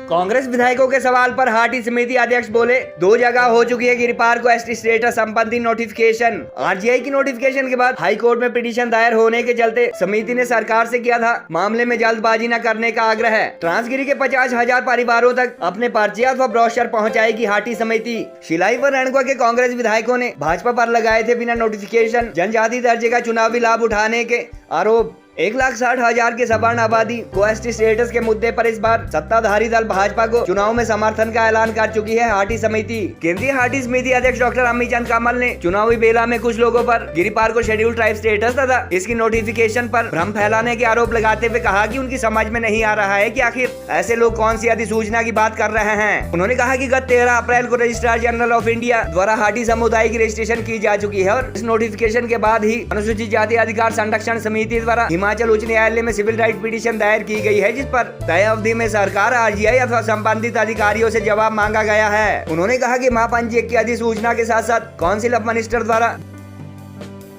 कांग्रेस विधायकों के सवाल पर हाटी समिति अध्यक्ष बोले, 2 जगह हो चुकी है गिरिपार को एसटी स्टेटस संबंधी नोटिफिकेशन। आरजीआई की नोटिफिकेशन के बाद हाई कोर्ट में पिटीशन दायर होने के चलते समिति ने सरकार से किया था मामले में जल्दबाजी न करने का आग्रह। ट्रांसगिरी के 50,000 परिवारों तक अपने पर्चे अथवा ब्रोशर पहुँचाएगी हाटी समिति। शिलाई व रेणुका के कांग्रेस विधायकों ने भाजपा पर लगाए थे बिना नोटिफिकेशन जनजाति दर्जे का चुनावी लाभ उठाने के आरोप। 1,60,000 की सवर्ण आबादी को एसटी स्टेटस के मुद्दे पर इस बार सत्ताधारी दल भाजपा को चुनाव में समर्थन का ऐलान कर चुकी है हाटी समिति। केंद्रीय हाटी समिति अध्यक्ष डॉक्टर अमित चंद कमल ने चुनावी बेला में कुछ लोगों पर गिरिपार को शेड्यूल ट्राइब स्टेटस तथा इसकी नोटिफिकेशन पर भ्रम फैलाने के आरोप लगाते हुए कहा कि उनकी समझ में नहीं आ रहा है कि आखिर ऐसे लोग कौन सी अधिसूचना की बात कर रहे हैं। उन्होंने कहा कि गत 13 अप्रैल को रजिस्ट्रार जनरल ऑफ इंडिया द्वारा हाटी समुदाय की रजिस्ट्रेशन की जा चुकी है और इस नोटिफिकेशन के बाद ही अनुसूचित जाति अधिकार संरक्षण समिति द्वारा हिमाचल उच्च न्यायालय में सिविल राइट पिटीशन दायर की गई है, जिस पर तय अवधि में सरकार, आरजीआई अथवा संबंधित अधिकारियों से जवाब मांगा गया है। उन्होंने कहा कि महापंजीयक की अधिसूचना के साथ साथ काउंसिल ऑफ मिनिस्टर द्वारा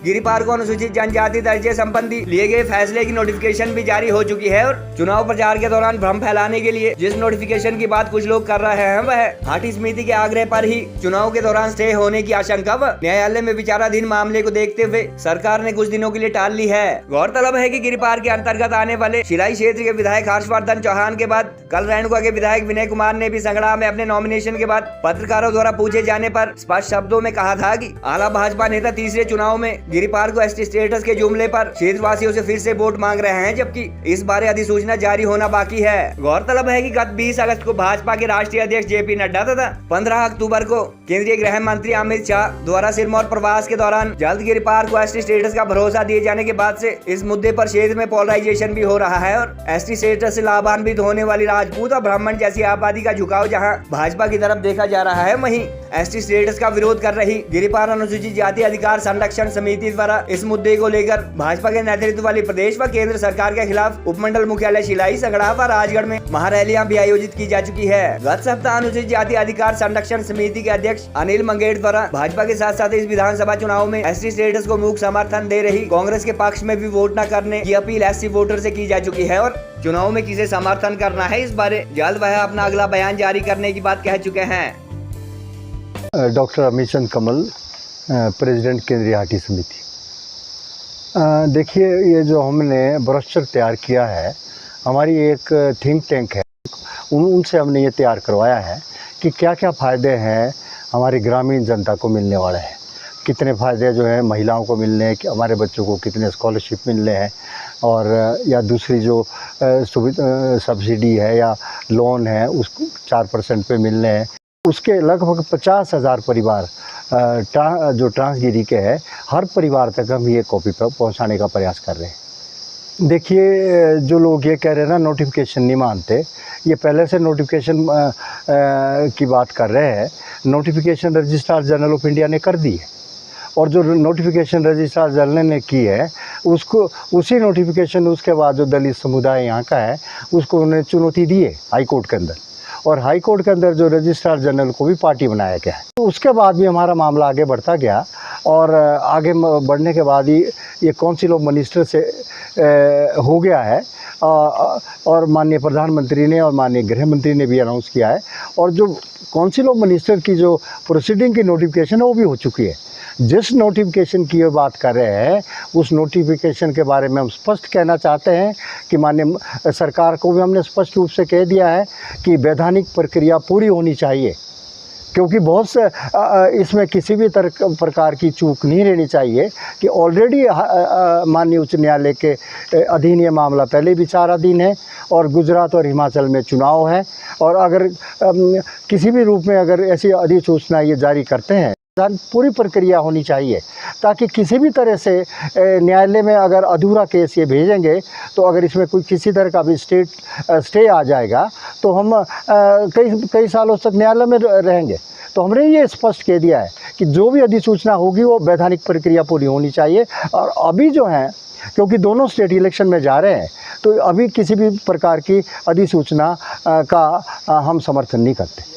गिरिपार को अनुसूचित जनजाति दर्जे संबंधी लिए गए फैसले की नोटिफिकेशन भी जारी हो चुकी है और चुनाव प्रचार के दौरान भ्रम फैलाने के लिए जिस नोटिफिकेशन की बात कुछ लोग कर रहे हैं वह हाटी समिति के आग्रह पर ही चुनाव के दौरान स्टे होने की आशंका व न्यायालय में विचाराधीन मामले को देखते हुए सरकार ने कुछ दिनों के लिए टाल ली है। गौरतलब है कि गिरिपार के अंतर्गत आने वाले शिलाई क्षेत्र के विधायक हर्षवर्धन चौहान के बाद कल रेणुका के विधायक विनय कुमार ने भी संगड़ा में अपने नॉमिनेशन के बाद पत्रकारों द्वारा पूछे जाने पर स्पष्ट शब्दों में कहा था कि आला भाजपा नेता तीसरे चुनाव में गिरिपार को एसटी स्टेटस के जुमले पर क्षेत्रवासियों से फिर से वोट मांग रहे हैं, जबकि इस बारे अधिसूचना जारी होना बाकी है। गौरतलब है कि गत 20 अगस्त को भाजपा के राष्ट्रीय अध्यक्ष जेपी नड्डा तथा 15 अक्टूबर को केंद्रीय गृह मंत्री अमित शाह द्वारा सिरमौर प्रवास के दौरान जल्द गिरिपार को एसटी स्टेटस का भरोसा दिए जाने के बाद से इस मुद्दे पर क्षेत्र में पोलराइजेशन भी हो रहा है और एसटी स्टेटस से लाभान्वित होने वाली राजपूत और ब्राह्मण जैसी आबादी का झुकाव जहां भाजपा की तरफ देखा जा रहा है, वहीं एसटी स्टेटस का विरोध कर रही गिरिपार अनुसूचित जाति अधिकार संरक्षण समिति द्वारा इस मुद्दे को लेकर भाजपा के नेतृत्व वाली प्रदेश व केंद्र सरकार के खिलाफ उपमंडल मुख्यालय शिलाई, संगड़ा व राजगढ़ में महारैलियां भी आयोजित की जा चुकी है। गत सप्ताह अनुसूचित जाति अधिकार संरक्षण समिति के अध्यक्ष अनिल मंगेड़ द्वारा भाजपा के साथ साथ इस विधानसभा चुनाव में एसटी स्टेटस को मूक समर्थन दे रही कांग्रेस के पक्ष में भी वोट न करने की अपील एससी वोटर से की जा चुकी है और चुनाव में किसे समर्थन करना है इस बारे जल्द वह अपना अगला बयान जारी करने की बात कह चुके हैं। डॉक्टर अमित चंद कमल, प्रेसिडेंट केंद्रीय हाटी समिति। देखिए, ये जो हमने ब्रोशर तैयार किया है, हमारी एक थिंक टैंक है, उनसे हमने ये तैयार करवाया है कि क्या क्या फ़ायदे हैं हमारी ग्रामीण जनता को मिलने वाले हैं, कितने फ़ायदे जो है महिलाओं को मिलने हैं, कि हमारे बच्चों को कितने स्कॉलरशिप मिलने हैं और या दूसरी जो सब्सिडी है या लोन है उसको 4% पे मिलने हैं। उसके लगभग 50,000 परिवार जो ट्रांसगिरी के हैं, हर परिवार तक हम ये कॉपी पर पहुंचाने का प्रयास कर रहे हैं। देखिए, जो लोग ये कह रहे हैं ना नोटिफिकेशन नहीं मानते, ये पहले से नोटिफिकेशन की बात कर रहे हैं। Notification registrar general of India ने कर दी है और जो नोटिफिकेशन रजिस्ट्रार जनरल ने की है उसको उसी नोटिफिकेशन उसके बाद जो दलित समुदाय यहाँ का है उसको उन्होंने चुनौती दी है हाई कोर्ट के अंदर, और हाई कोर्ट के अंदर जो रजिस्ट्रार जनरल को भी पार्टी बनाया गया है। तो उसके बाद भी हमारा मामला आगे बढ़ता गया और आगे बढ़ने के बाद ही ये काउंसिल ऑफ मिनिस्टर से हो गया है और माननीय प्रधानमंत्री ने और माननीय गृह मंत्री ने भी अनाउंस किया है और जो काउंसिल ऑफ मिनिस्टर की जो प्रोसीडिंग की नोटिफिकेशन है वो भी हो चुकी है। जिस नोटिफिकेशन की ये बात कर रहे हैं उस नोटिफिकेशन के बारे में हम स्पष्ट कहना चाहते हैं कि माननीय सरकार को भी हमने स्पष्ट रूप से कह दिया है कि वैधानिक प्रक्रिया पूरी होनी चाहिए, क्योंकि बहुत से इसमें किसी भी प्रकार की चूक नहीं रहनी चाहिए कि ऑलरेडी माननीय उच्च न्यायालय के अधीन ये मामला पहले विचाराधीन है और गुजरात और हिमाचल में चुनाव है और अगर किसी भी रूप में अगर ऐसी अधिसूचना ये जारी करते हैं पूरी प्रक्रिया होनी चाहिए ताकि किसी भी तरह से न्यायालय में अगर अधूरा केस ये भेजेंगे तो अगर इसमें कोई किसी तरह का भी स्टे आ जाएगा तो हम कई सालों तक न्यायालय में रहेंगे। तो हमने ये स्पष्ट कह दिया है कि जो भी अधिसूचना होगी वो वैधानिक प्रक्रिया पूरी होनी चाहिए। और अभी जो है, क्योंकि दोनों स्टेट इलेक्शन में जा रहे हैं, तो अभी किसी भी प्रकार की अधिसूचना का हम समर्थन नहीं करते।